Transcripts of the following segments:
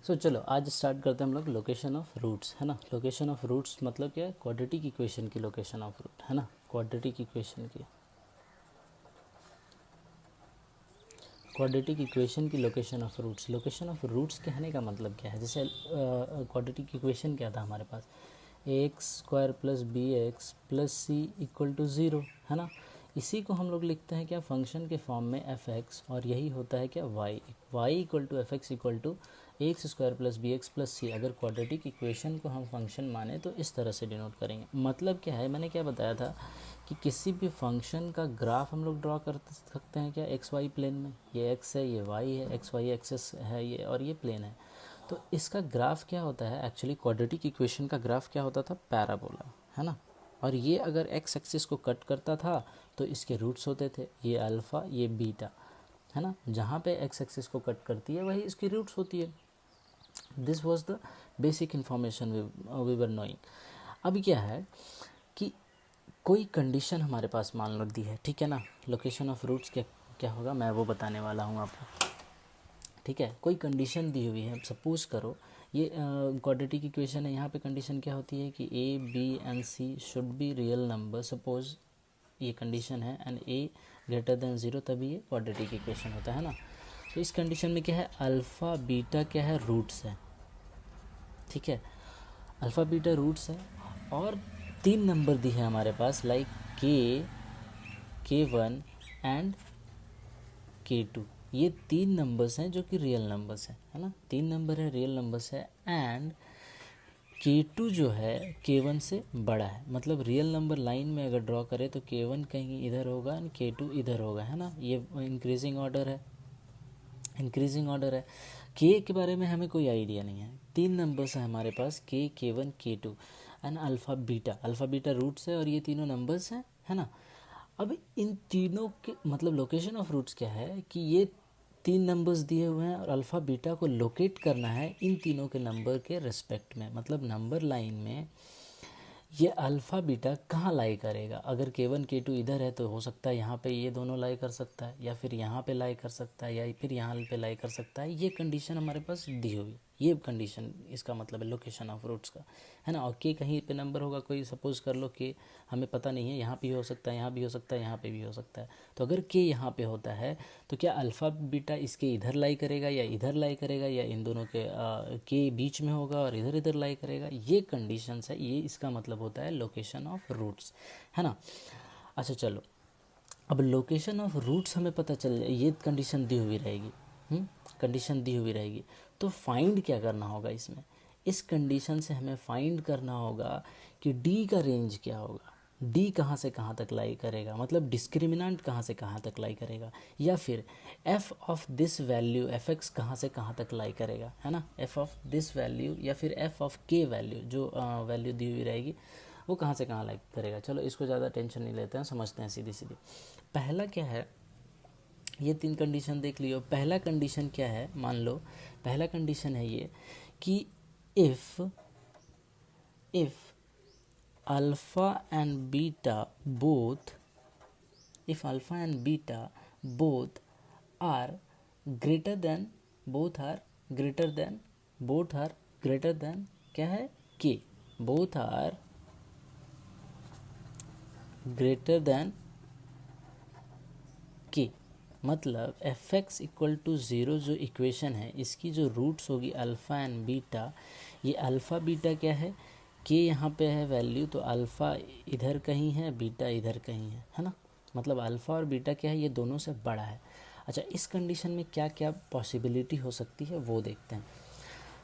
सो चलो आज स्टार्ट करते हैं हम लोग लोकेशन ऑफ रूट्स, है ना। लोकेशन ऑफ रूट्स मतलब क्या है, क्वाड्रेटिक इक्वेशन की लोकेशन ऑफ रूट, है ना। क्वाड्रेटिक इक्वेशन की location of roots. Location of roots कहने का मतलब क्या है, जैसे क्वाड्रेटिक इक्वेशन क्या था हमारे पास, ax² plus bx plus c equal to 0, है ना। इसी को हम लोग लिखते हैं क्या, फंक्शन के फॉर्म में fx, और यही होता है क्या y equal to fx equal to ax² plus bx plus C. अगर क्वाड्रेटिक इक्वेशन को हम फंक्शन माने तो इस तरह से डिनोट करेंगे। मतलब क्या है, मैंने क्या बताया था कि किसी भी फंक्शन का ग्राफ हम लोग ड्रॉ कर सकते हैं क्या, एक्स वाई प्लेन में। ये x है, ये y है, एक्स वाई एक्सेस है ये, और ये प्लेन है। तो इसका ग्राफ क्या होता है, एक्चुअली क्वाड्रेटिक इक्वेशन का ग्राफ क्या होता था, पैराबोला, है ना। और ये अगर एक्स एक्सिस को कट करता था तो इसके रूट्स होते थे, ये अल्फ़ा ये बीटा, है ना। जहाँ पे एक्स एक्सिस को कट करती है वही इसकी रूट्स होती है। This was the basic information we were knowing. अब क्या है कि कोई कंडीशन हमारे पास मान लो दी है, ठीक है ना। लोकेशन ऑफ रूट्स क्या क्या होगा मैं वो बताने वाला हूँ आपको, ठीक है। कोई कंडीशन दी हुई है, सपोज करो ये क्वाड्रेटिक इक्वेशन है, यहाँ पे कंडीशन क्या होती है कि a b and c should be real number. Suppose ये कंडीशन है एंड ए ग्रेटर देन 0, तभी ये क्वाड्रेटिक इक्वेशन होता है ना। तो इस कंडीशन में क्या है, अल्फ़ा बीटा क्या है, रूट्स है, ठीक है। अल्फ़ा बीटा रूट्स है और 3 नंबर दी है हमारे पास, लाइक K1 एंड K2। ये 3 नंबर्स हैं जो कि रियल नंबर्स हैं, है ना। 3 नंबर है, रियल नंबर्स है, एंड K2 जो है K1 से बड़ा है। मतलब रियल नंबर लाइन में अगर ड्रॉ करें तो K1 कहीं इधर होगा एंड K2 इधर होगा, है ना। ये इंक्रीजिंग ऑर्डर है, K के बारे में हमें कोई आइडिया नहीं है। 3 नंबर्स हैं हमारे पास, K1 K2 and alpha beta roots है, और ये तीनों नंबर्स हैं, है ना। अब इन तीनों के मतलब लोकेशन ऑफ रूट्स क्या है कि ये 3 नंबर्स दिए हुए हैं और अल्फ़ा बीटा को लोकेट करना है इन तीनों के नंबर के रिस्पेक्ट में। मतलब नंबर लाइन में ये अल्फ़ा बीटा कहाँ लाई करेगा। अगर K1 K2 इधर है तो हो सकता है यहाँ पे ये दोनों लाई कर सकता है, या फिर यहाँ पे लाई कर सकता है, या फिर यहाँ पे लाई कर सकता है। ये कंडीशन हमारे पास दी हुई, ये कंडीशन इसका मतलब है लोकेशन ऑफ रूट्स का, है ना। और K कहीं पे नंबर होगा, कोई सपोज कर लो K हमें पता नहीं है, यहाँ पे हो सकता है, यहाँ भी हो सकता है, यहाँ पे भी हो सकता है। तो अगर K यहाँ पे होता है तो क्या अल्फ़ा बीटा इसके इधर लाई करेगा या इधर लाई करेगा, या इन दोनों के बीच में होगा और इधर इधर लाई करेगा। ये कंडीशंस है, ये इसका मतलब होता है लोकेशन ऑफ रूट्स, है ना। अच्छा चलो, अब लोकेशन ऑफ रूट्स हमें पता चल जाए, ये कंडीशन दी हुई रहेगी, कंडीशन दी हुई रहेगी। तो फाइंड क्या करना होगा इसमें, इस कंडीशन से हमें फाइंड करना होगा कि डी का रेंज क्या होगा, डी कहाँ से कहाँ तक लाई करेगा, मतलब डिस्क्रिमिनेंट कहाँ से कहाँ तक लाई करेगा, या फिर F of this value F x कहाँ से कहाँ तक लाई करेगा, है ना। एफ ऑफ दिस वैल्यू या फिर एफ ऑफ के वैल्यू, जो वैल्यू दी हुई रहेगी वो कहाँ से कहाँ लाई करेगा। चलो इसको ज़्यादा टेंशन नहीं लेते हैं, समझते हैं सीधी सीधी। पहला क्या है, ये 3 कंडीशन देख लियो। पहला कंडीशन क्या है, मान लो पहला कंडीशन है ये कि if alpha and beta both are greater than both are greater than क्या है, के, बोथ आर ग्रेटर देन के। मतलब एफ एक्स इक्वल टू 0 जो इक्वेशन है, इसकी जो रूट्स होगी अल्फ़ा एंड बीटा, ये अल्फ़ा बीटा क्या है, के यहाँ पे है वैल्यू, तो अल्फ़ा इधर कहीं है, बीटा इधर कहीं है ना। मतलब अल्फ़ा और बीटा क्या है, ये दोनों से बड़ा है। अच्छा, इस कंडीशन में क्या क्या पॉसिबिलिटी हो सकती है वो देखते हैं।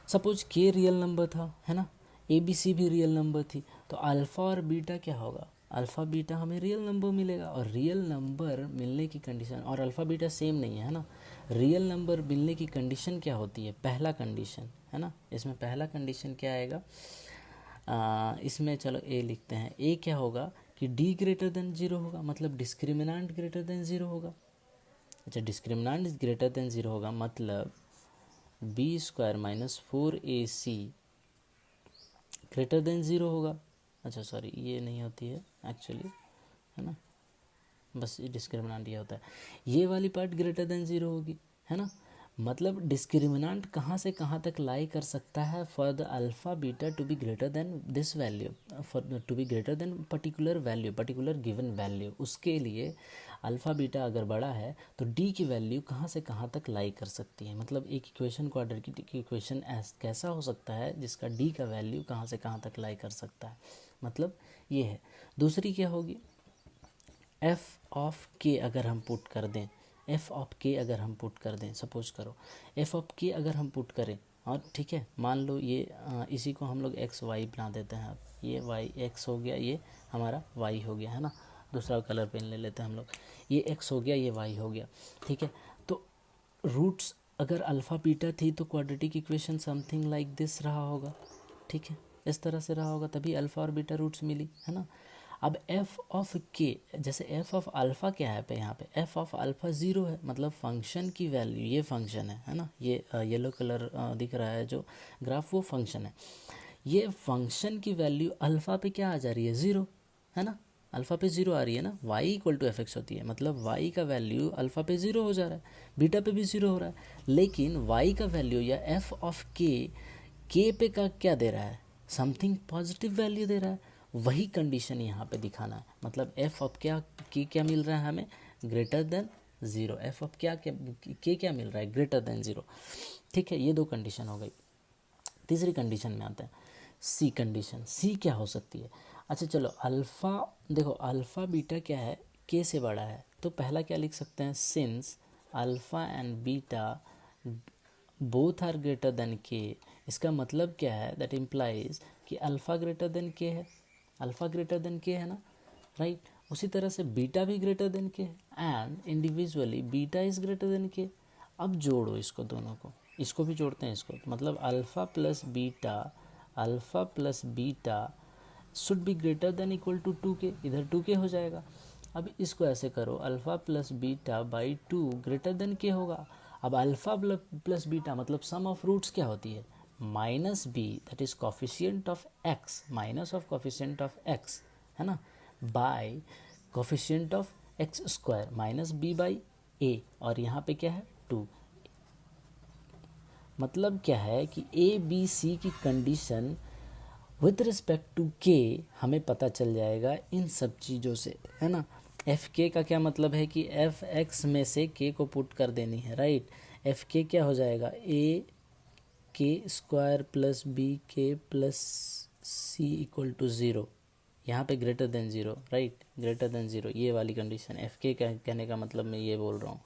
सपोज के रियल नंबर था, है ना, ए बी सी भी रियल नंबर थी, तो अल्फ़ा और बीटा क्या होगा, अल्फ़ा बीटा हमें रियल नंबर मिलेगा। और रियल नंबर मिलने की कंडीशन, और अल्फ़ा बीटा सेम नहीं है ना, रियल नंबर मिलने की कंडीशन क्या होती है, पहला कंडीशन, है ना। इसमें पहला कंडीशन क्या आएगा, इसमें चलो ए लिखते हैं। ए क्या होगा कि डी ग्रेटर देन 0 होगा, मतलब डिस्क्रिमिनेंट ग्रेटर देन 0 होगा। अच्छा, डिस्क्रिमिनेंट ग्रेटर देन 0 होगा मतलब b² minus 4ac greater than 0 होगा। अच्छा सॉरी, ये नहीं होती है एक्चुअली, है ना, बस डिस्क्रिमिनेंट ये होता है, ये वाली पार्ट ग्रेटर देन 0 होगी, है ना। मतलब डिस्क्रिमिनेंट कहाँ से कहाँ तक लाई कर सकता है for the alpha beta to be greater than this value, for to be greater than particular value, particular given value, उसके लिए अल्फ़ा बीटा अगर बड़ा है तो डी की वैल्यू कहाँ से कहाँ तक लाई कर सकती है। मतलब एक इक्वेशन क्वाड्रेटिक इक्वेशन कैसा हो सकता है जिसका डी का वैल्यू कहाँ से कहाँ तक लाई कर सकता है, मतलब ये है। दूसरी क्या होगी, एफ ऑफ के अगर हम पुट कर दें, एफ ऑफ के अगर हम पुट कर दें, सपोज करो एफ ऑफ के अगर हम पुट करें, और ठीक है मान लो ये इसी को हम लोग एक्स वाई बना देते हैं। अब ये वाई एक्स हो गया, ये हमारा वाई हो गया, है ना। दूसरा कलर पेन ले लेते हैं हम लोग, ये एक्स हो गया, ये वाई हो गया, ठीक है। तो रूट्स अगर अल्फ़ा बीटा थी तो quadratic equation something like this रहा होगा, ठीक है, इस तरह से रहा होगा, तभी अल्फ़ा और बीटा रूट्स मिली, है ना। अब एफ ऑफ के, जैसे एफ ऑफ अल्फ़ा क्या है पे यहाँ पे, एफ ऑफ अल्फ़ा ज़ीरो है, मतलब फंक्शन की वैल्यू, ये फंक्शन है ना, ये येलो कलर दिख रहा है जो ग्राफ, वो फंक्शन है। ये फंक्शन की वैल्यू अल्फ़ा पे क्या आ जा रही है, ज़ीरो, है ना, अल्फ़ा पे ज़ीरो आ रही है ना, y equal to f x होती है, मतलब y का वैल्यू अल्फ़ा पे ज़ीरो हो जा रहा है, बीटा पे भी ज़ीरो हो रहा है, लेकिन y का वैल्यू या एफ ऑफ के पे का क्या दे रहा है, समथिंग पॉजिटिव वैल्यू दे रहा है। वही कंडीशन यहाँ पे दिखाना है, मतलब एफ ऑफ क्या मिल रहा है हमें, greater than zero, F of क्या मिल रहा है, ग्रेटर देन ज़ीरो, ठीक है। ये दो कंडीशन हो गई। तीसरी कंडीशन में आते हैं, सी कंडीशन। सी क्या हो सकती है, अच्छा चलो अल्फ़ा, देखो अल्फ़ा बीटा क्या है, के से बड़ा है, तो पहला क्या लिख सकते हैं, since alpha and beta both are greater than K. इसका मतलब क्या है, दैट इम्प्लाइज कि अल्फ़ा ग्रेटर देन के है, अल्फ़ा ग्रेटर देन के है ना, राइट। उसी तरह से बीटा भी ग्रेटर देन के है, and individually beta is greater than के। अब जोड़ो इसको, दोनों को, इसको भी जोड़ते हैं इसको, मतलब alpha plus beta, alpha plus beta should be greater than equal to two K, इधर टू के हो जाएगा। अब इसको ऐसे करो, alpha plus beta by two greater than K होगा। अब अल्फ़ा प्लस बीटा मतलब सम ऑफ रूट्स क्या होती है, minus B, that is coefficient of X, minus of coefficient of X, है ना, by coefficient of X square minus B by A, और यहाँ पे क्या है, टू। मतलब क्या है कि ए बी सी की कंडीशन विथ रिस्पेक्ट टू के हमें पता चल जाएगा इन सब चीज़ों से, है ना। एफ के का क्या मतलब है कि एफ एक्स में से के को पुट कर देनी है, राइट। एफ के क्या हो जाएगा, a k square plus b k plus c equal to zero, यहाँ पे greater than zero, right, greater than zero, ये वाली कंडीशन एफ के कहने का मतलब मैं ये बोल रहा हूँ,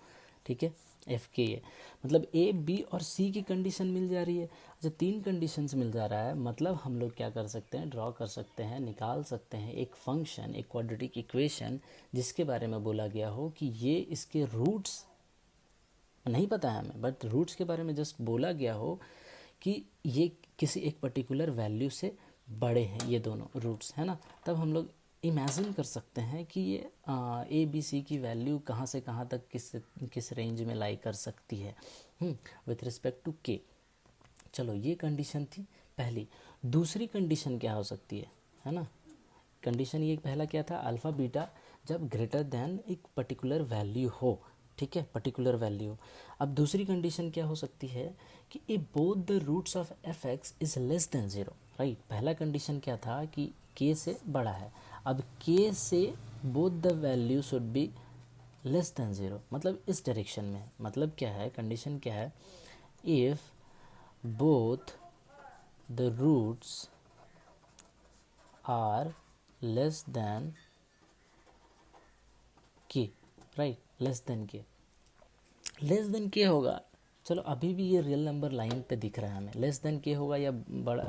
ठीक है। एफ के ये मतलब ए बी और सी की कंडीशन मिल जा रही है। अच्छा, तीन कंडीशंस मिल जा रहा है, मतलब हम लोग क्या कर सकते हैं, ड्रॉ कर सकते हैं, निकाल सकते हैं एक फंक्शन, एक क्वाड्रेटिक इक्वेशन जिसके बारे में बोला गया हो कि ये इसके रूट्स नहीं पता है हमें, बट रूट्स के बारे में जस्ट बोला गया हो कि ये किसी एक पर्टिकुलर वैल्यू से बड़े हैं ये दोनों रूट्स, है ना। तब हम लोग इमेजिन कर सकते हैं कि ये ए बी सी की वैल्यू कहाँ से कहाँ तक किस रेंज में लाई कर सकती है विथ रिस्पेक्ट टू के। चलो ये कंडीशन थी पहली। दूसरी कंडीशन क्या हो सकती है ना। कंडीशन ये पहला क्या था, अल्फ़ा बीटा जब ग्रेटर देन एक पर्टिकुलर वैल्यू हो, ठीक है, पर्टिकुलर वैल्यू। अब दूसरी कंडीशन क्या हो सकती है कि a both the roots of F X is less than zero, right. पहला कंडीशन क्या था कि के से बड़ा है, अब के से both the value should be less than zero, मतलब इस डायरेक्शन में। मतलब क्या है, कंडीशन क्या है, if both the roots are less than K, right, less than K, less than K होगा। चलो अभी भी ये रियल नंबर लाइन पे दिख रहा है हमें, लेस देन के होगा या बड़ा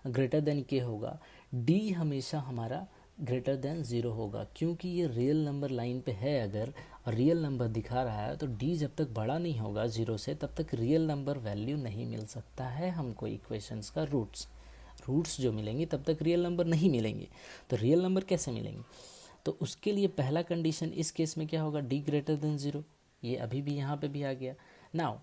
ग्रेटर देन के होगा, डी हमेशा हमारा ग्रेटर देन ज़ीरो होगा, क्योंकि ये रियल नंबर लाइन पे है अगर, और रियल नंबर दिखा रहा है, तो डी जब तक बड़ा नहीं होगा ज़ीरो से तब तक रियल नंबर वैल्यू नहीं मिल सकता है हमको इक्वेशंस का रूट्स जो मिलेंगे तब तक रियल नंबर नहीं मिलेंगे। तो रियल नंबर कैसे मिलेंगे, तो उसके लिए पहला कंडीशन इस केस में क्या होगा, डी ग्रेटर देन ज़ीरो। ये अभी भी यहाँ पे भी आ गया। नाउ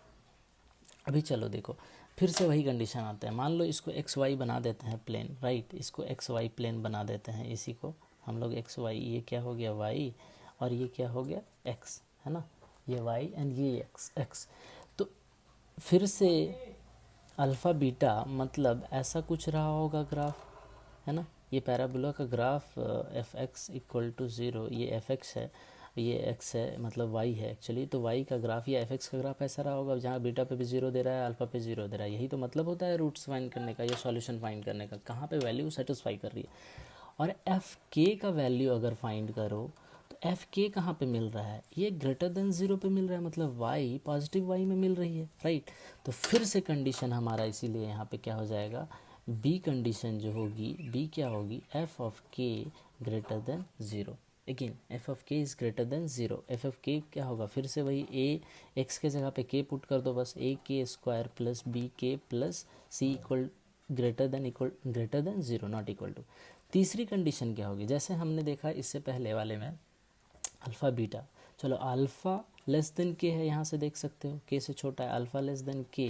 अभी चलो देखो फिर से वही कंडीशन आता है, मान लो इसको एक्स वाई बना देते हैं प्लेन, राइट, इसको एक्स वाई प्लेन बना देते हैं, इसी को हम लोग एक्स वाई, ये क्या हो गया वाई और ये क्या हो गया एक्स, है ना, ये वाई एंड ये एक्स। तो फिर से अल्फ़ा बीटा मतलब ऐसा कुछ रहा होगा ग्राफ, है ना। ये पैराबोला का graph f x equal to zero, ये एफ एक्स है, ये एक्स है, मतलब वाई है एक्चुअली, तो वाई का ग्राफ या एफ एक्स का ग्राफ ऐसा रहा होगा जहाँ बीटा पे भी ज़ीरो दे रहा है, अल्फ़ा पे ज़ीरो दे रहा है। यही तो मतलब होता है रूट्स फाइंड करने का या सॉल्यूशन फाइंड करने का, कहाँ पे वैल्यू सेटिस्फाई कर रही है। और एफ के का वैल्यू अगर फाइंड करो तो एफ के कहाँ पे मिल रहा है, ये ग्रेटर देन ज़ीरो पे मिल रहा है, मतलब वाई पॉजिटिव वाई में मिल रही है, राइट। तो फिर से कंडीशन हमारा इसीलिए यहाँ पे क्या हो जाएगा, बी कंडीशन जो होगी, बी क्या होगी, F of K greater than zero. Again F of K is greater than zero, F of K क्या होगा, फिर से वही ए एक्स के जगह पे के पुट कर दो बस, a k square plus b k plus c equal greater than zero, not equal to. तीसरी कंडीशन क्या होगी, जैसे हमने देखा इससे पहले वाले में अल्फ़ा बीटा, चलो अल्फ़ा लेस देन के है, यहाँ से देख सकते हो के से छोटा है, अल्फ़ा लेस देन के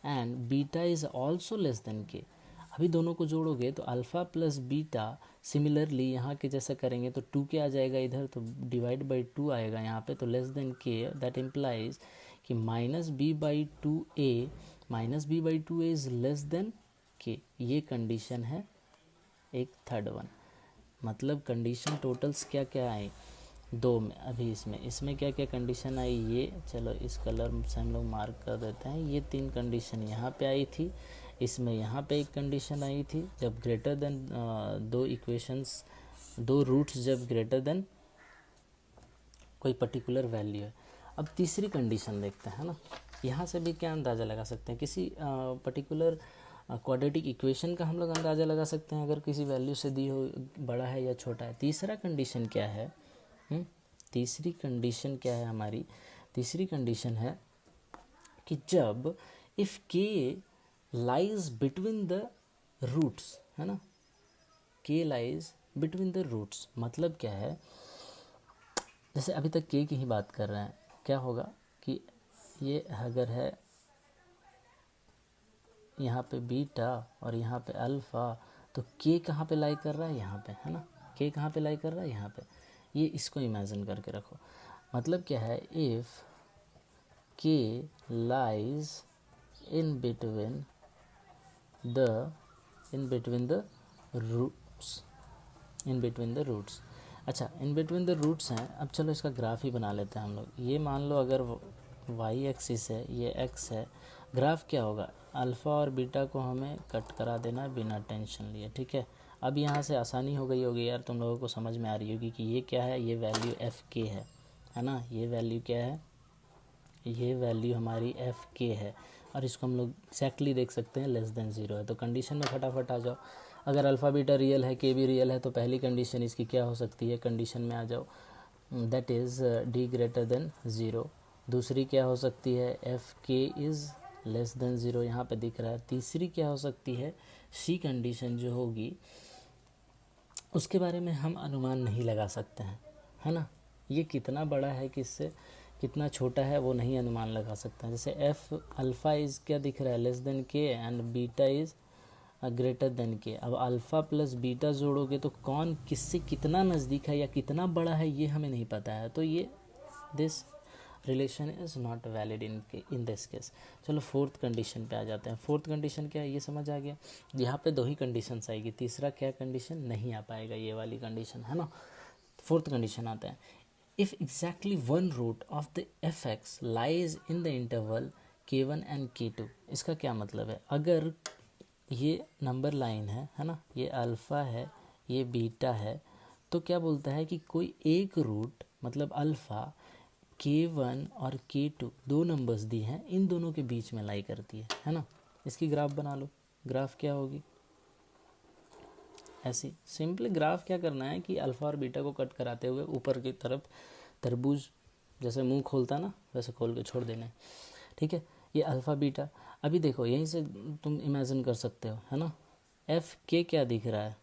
and beta is also less than के। अभी दोनों को जोड़ोगे तो अल्फ़ा प्लस बीटा सिमिलरली यहाँ के जैसा करेंगे तो टू के आ जाएगा इधर, तो डिवाइड बाई टू आएगा यहाँ पे, तो less than K, that implies कि minus B by two a, minus B by two a is less than K, ये कंडीशन है एक थर्ड वन। मतलब कंडीशन टोटल्स क्या क्या आए दो में, अभी इसमें क्या क्या कंडीशन आई, ये चलो इस कलर से हम लोग मार्क कर देते हैं, ये तीन कंडीशन यहाँ पे आई थी, इसमें यहाँ पे एक कंडीशन आई थी जब ग्रेटर देन दो इक्वेशंस, दो रूट्स जब ग्रेटर देन कोई पर्टिकुलर वैल्यू है। अब तीसरी कंडीशन देखते हैं ना, यहाँ से भी क्या अंदाज़ा लगा सकते हैं, किसी पर्टिकुलर क्वाड्रेटिक इक्वेशन का हम लोग अंदाज़ा लगा सकते हैं अगर किसी वैल्यू से दी हो, बड़ा है या छोटा है। तीसरा कंडीशन क्या है, तीसरी कंडीशन क्या है हमारी, तीसरी कंडीशन है कि जब if K lies between the roots, है ना, के लाइज बिटवीन द रूट्स, मतलब क्या है, जैसे अभी तक के की ही बात कर रहे हैं, क्या होगा कि ये अगर है यहाँ पे बीटा और यहाँ पे अल्फ़ा, तो के कहाँ पे लाई कर रहा है, यहाँ पे, है ना, के कहाँ पे लाई कर रहा है, यहाँ पे। ये इसको इमेजिन करके रखो, मतलब क्या है, if K lies in between the roots, in between the roots. अच्छा, इन बिटवीन द रूट्स हैं, अब चलो इसका ग्राफ ही बना लेते हैं हम लोग। ये मान लो अगर वाई एक्सिस है, ये एक्स है, ग्राफ क्या होगा, अल्फ़ा और बीटा को हमें कट करा देना है बिना टेंशन लिए, ठीक है। अब यहाँ से आसानी हो गई होगी यार, तुम लोगों को समझ में आ रही होगी कि ये क्या है, ये वैल्यू एफ के है ना, ये वैल्यू क्या है, ये वैल्यू हमारी एफ के है, और इसको हम लोग एक्जैक्टली देख सकते हैं लेस देन ज़ीरो है। तो कंडीशन में फटाफट आ जाओ, अगर अल्फ़ा बीटा रियल है, के भी रियल है, तो पहली कंडीशन इसकी क्या हो सकती है, कंडीशन में आ जाओ, that is D greater than zero. दूसरी क्या हो सकती है, एफ के इज़ लेस देन ज़ीरो, यहाँ पे दिख रहा है। तीसरी क्या हो सकती है, सी कंडीशन जो होगी उसके बारे में हम अनुमान नहीं लगा सकते हैं, है ना, ये कितना बड़ा है किससे कितना छोटा है वो नहीं अनुमान लगा सकता है। जैसे एफ अल्फ़ा इज़ क्या दिख रहा है, लेस देन के, and beta is greater than के। अब अल्फ़ा प्लस बीटा जोड़ोगे तो कौन किससे कितना नज़दीक है या कितना बड़ा है ये हमें नहीं पता है, तो ये this relation is not valid in this case. चलो फोर्थ कंडीशन पे आ जाते हैं। फोर्थ कंडीशन क्या है ये समझ आ गया, यहाँ पे दो ही कंडीशंस आएगी, तीसरा क्या कंडीशन नहीं आ पाएगा, ये वाली कंडीशन, है ना। फोर्थ कंडीशन आता है, if exactly one root of the f x lies in the interval k1 and k2। इसका क्या मतलब है, अगर ये नंबर लाइन है ना, ये अल्फ़ा है, ये बीटा है, तो क्या बोलता है कि कोई एक रूट मतलब अल्फ़ा k1 और k2 दो नंबर्स दी हैं, इन दोनों के बीच में लाई करती है ना। इसकी ग्राफ बना लो, ग्राफ क्या होगी, ऐसी सिंपल ग्राफ क्या करना है कि अल्फ़ा और बीटा को कट कराते हुए ऊपर की तरफ तरबूज जैसे मुंह खोलता ना वैसे खोल के छोड़ देना है, ठीक है। ये अल्फ़ा बीटा, अभी देखो यहीं से तुम इमेजिन कर सकते हो, है ना। एफ के क्या दिख रहा है,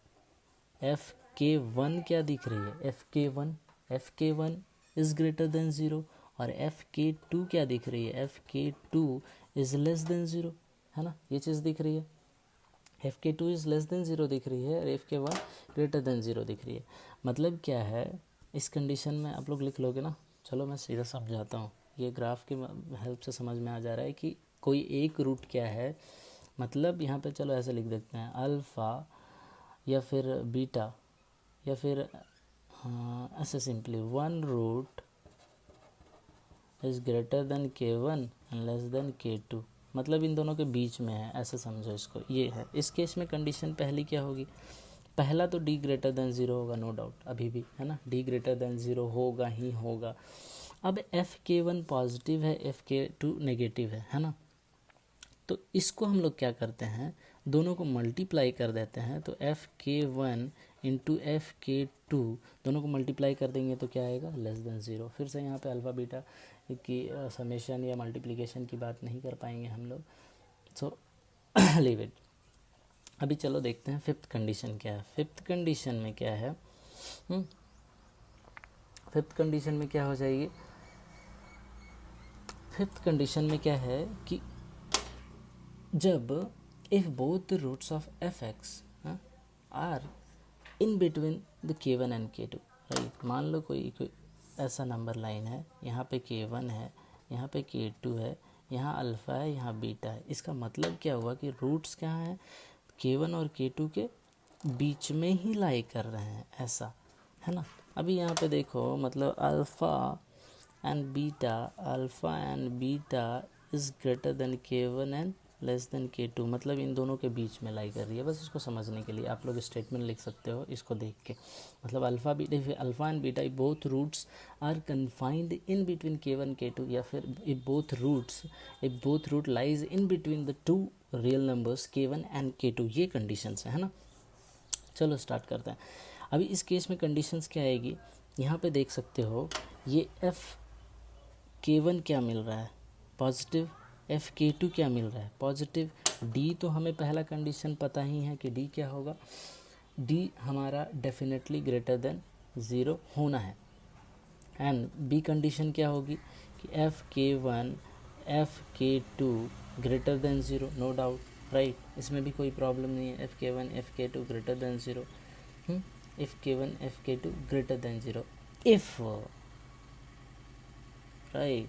एफ के वन क्या दिख रही है, एफ के one is greater than zero, और एफ के टू क्या दिख रही है, एफ के two is less than zero, है ना, ये चीज़ दिख रही है। एफ के two is less than zero दिख रही है और एफ के वन ग्रेटर देन ज़ीरो दिख रही है। मतलब क्या है, इस कंडीशन में आप लोग लिख लोगे ना, चलो मैं सीधा समझाता हूँ, ये ग्राफ की हेल्प से समझ में आ जा रहा है कि कोई एक रूट क्या है, मतलब यहाँ पे चलो ऐसे लिख देते हैं अल्फ़ा या फिर बीटा या फिर ऐसे simply one root is greater than K1 and less than K2, मतलब इन दोनों के बीच में है, ऐसे समझो इसको। ये है इस केस में कंडीशन पहली क्या होगी, पहला तो d ग्रेटर देन 0 होगा, नो डाउट, अभी भी है ना, d ग्रेटर देन 0 होगा ही होगा। अब Fk1 पॉजिटिव है, Fk2 नेगेटिव है ना, तो इसको हम लोग क्या करते हैं, दोनों को मल्टीप्लाई कर देते हैं, तो Fk1 इंटू Fk2 दोनों को मल्टीप्लाई कर देंगे तो क्या आएगा, लेस देन 0। फिर से यहाँ पे अल्फ़ा बीटा की समेशन या मल्टीप्लिकेशन की बात नहीं कर पाएंगे हम लोग, सो लीव इट। अभी चलो देखते हैं फिफ्थ कंडीशन क्या है। फिफ्थ कंडीशन में क्या है, फिफ्थ कंडीशन में क्या हो जाएगी, फिफ्थ कंडीशन में क्या है कि जब if both the roots of fx are in between the K1 and K2, right. मान लो कोई ऐसा नंबर लाइन है, यहाँ पे K1 है, यहाँ पे K2 है, यहाँ अल्फ़ा है, यहाँ बीटा है। इसका मतलब क्या हुआ कि रूट्स कहाँ हैं, K1 और K2 के बीच में ही लाई कर रहे हैं, ऐसा है ना। अभी यहाँ पे देखो, मतलब alpha and beta is greater than K1 and less than K2, मतलब इन दोनों के बीच में लाई कर रही है। बस इसको समझने के लिए आप लोग स्टेटमेंट लिख सकते हो इसको देख के, मतलब alpha and beta both roots are confined in between K1 K2, या फिर if both root lies in between the two real numbers K1 and K2, ये कंडीशंस है ना। चलो स्टार्ट करते हैं। अभी इस केस में कंडीशंस क्या आएगी, यहाँ पे देख सकते हो, ये K1 क्या मिल रहा है, पॉजिटिव, K2 क्या मिल रहा है, पॉजिटिव। D तो हमें पहला कंडीशन पता ही है कि D क्या होगा, D हमारा डेफिनेटली ग्रेटर देन 0 होना है। एंड B कंडीशन क्या होगी कि K1 K2 greater than 0, no doubt, right. इसमें भी कोई प्रॉब्लम नहीं है, K1 K2 greater than 0, K1 K2 greater than 0 if, right.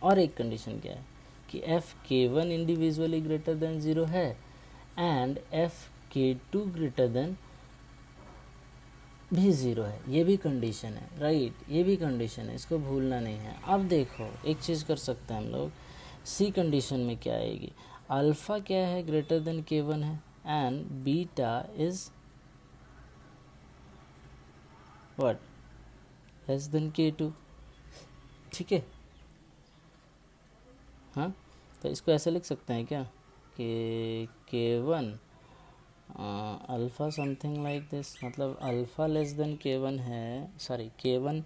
और एक कंडीशन क्या है कि K1 इंडिविजुअली ग्रेटर देन 0 है एंड K2 ग्रेटर देन भी 0 है, ये भी कंडीशन है, राइट, ये भी कंडीशन है, इसको भूलना नहीं है। अब देखो एक चीज़ कर सकते हैं हम लोग, सी कंडीशन में क्या आएगी, अल्फ़ा क्या है, ग्रेटर देन K1 है and beta is what, less than K2, ठीक है। हाँ, तो इसको ऐसे लिख सकते हैं क्या कि K1 alpha something like this, मतलब अल्फ़ा लेस देन K1 है, सॉरी K1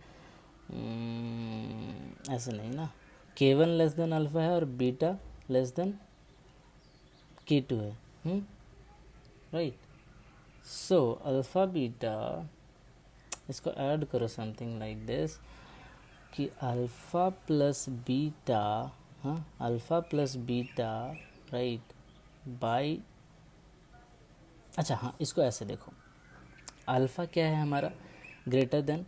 ऐसे नहीं ना, K1 लेस देन अल्फ़ा है और बीटा लेस देन K2 है, राइट। सो अल्फ़ा बीटा, इसको ऐड करो समथिंग लाइक दिस कि अल्फ़ा प्लस बीटा, हाँ, alpha plus beta, right, by, अच्छा हाँ, इसको ऐसे देखो, अल्फ़ा क्या है हमारा, ग्रेटर देन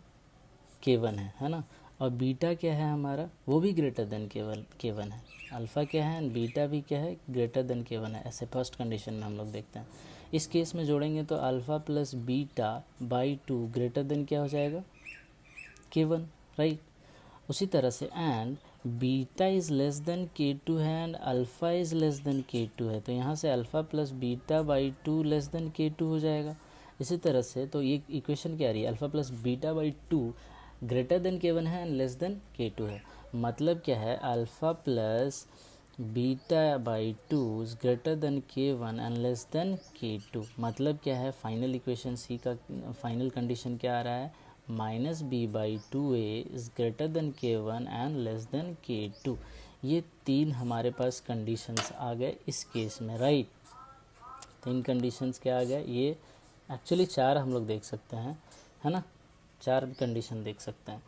K1 है ना, और बीटा क्या है हमारा, वो भी ग्रेटर देन K1 है। अल्फ़ा क्या है एंड बीटा भी क्या है, ग्रेटर देन K1 है, ऐसे फर्स्ट कंडीशन में हम लोग देखते हैं। इस केस में जोड़ेंगे तो alpha plus beta by 2 greater than क्या हो जाएगा, K1, राइट। उसी तरह से and beta is less than K2 है and alpha is less than K2 है, तो यहाँ से alpha plus beta by 2 less than K2 हो जाएगा। इसी तरह से तो ये इक्वेशन क्या आ रही है, alpha plus beta by 2 greater than K1 है एंड लेस देन K2 है, मतलब क्या है, alpha plus beta by 2 is greater than K1 and less than K2, मतलब क्या है, फाइनल इक्वेशन सी का फाइनल कंडीशन क्या आ रहा है, minus B by 2a is greater than K1 and less than K2। ये तीन हमारे पास कंडीशंस आ गए इस केस में, राइट। तीन कंडीशंस क्या आ गए, ये एक्चुअली चार हम लोग देख सकते हैं, है ना, चार कंडीशन देख सकते हैं।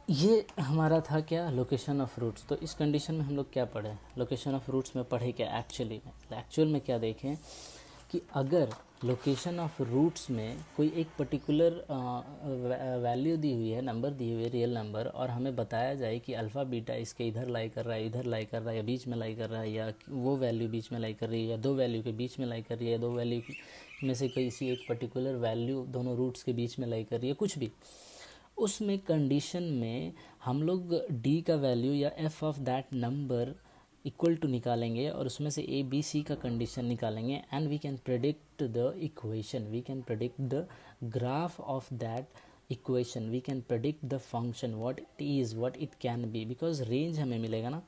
ये हमारा था क्या, लोकेशन ऑफ रूट्स। तो इस कंडीशन में हम लोग क्या पढ़े, लोकेशन ऑफ रूट्स में पढ़े क्या, एक्चुअल में क्या देखें कि अगर लोकेशन ऑफ रूट्स में कोई एक पर्टिकुलर वैल्यू दी हुई है, नंबर दी हुई है, रियल नंबर, और हमें बताया जाए कि अल्फ़ा बीटा इसके इधर लाई कर रहा है, इधर लाई कर रहा है, या बीच में लाई कर रहा है, या वो वैल्यू बीच में लाई कर रही है, या दो वैल्यू के बीच में लाई कर रही है, या दो वैल्यू में से किसी एक पर्टिकुलर वैल्यू दोनों रूट्स के बीच में लाई कर रही है, कुछ भी, उसमें कंडीशन में हम लोग डी का वैल्यू या f of that number equal to निकालेंगे, और उसमें से ए बी सी का कंडीशन निकालेंगे, and we can predict the equation, we can predict the graph of that equation, we can predict the function, what it is, what it can be, because range हमें मिलेगा ना,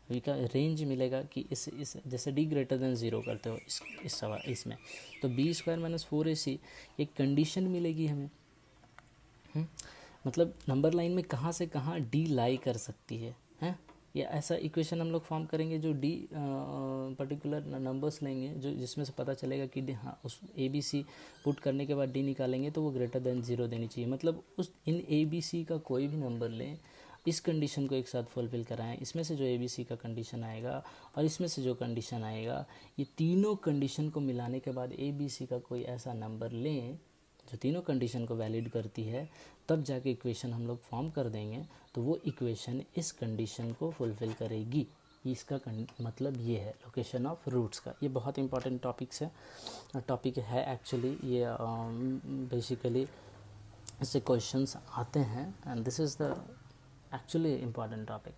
का range मिलेगा कि इस जैसे डी ग्रेटर देन ज़ीरो करते हो इस सवाल इसमें, तो बी स्क्वायर माइनस फोर ए सी एक कंडीशन मिलेगी हमें। मतलब नंबर लाइन में कहाँ से कहाँ डी लाई कर सकती है, हैं, या ऐसा इक्वेशन हम लोग फॉर्म करेंगे जो डी पर्टिकुलर नंबर्स लेंगे, जो जिसमें से पता चलेगा कि हाँ उस ए बी सी पुट करने के बाद डी निकालेंगे तो वो ग्रेटर देन ज़ीरो देनी चाहिए। मतलब उस इन ए बी सी का कोई भी नंबर लें, इस कंडीशन को एक साथ फुलफ़िल कराएं, इसमें से जो ए बी सी का कंडीशन आएगा और इसमें से जो कंडीशन आएगा, ये तीनों कंडीशन को मिलाने के बाद ए बी सी का कोई ऐसा नंबर लें जो तीनों कंडीशन को वैलिड करती है, तब जाके इक्वेशन हम लोग फॉर्म कर देंगे, तो वो इक्वेशन इस कंडीशन को फुलफ़िल करेगी। इसका मतलब ये है लोकेशन ऑफ रूट्स का। ये बहुत इंपॉर्टेंट टॉपिक है एक्चुअली। ये बेसिकली इससे क्वेश्चंस आते हैं, and this is the actually important topic.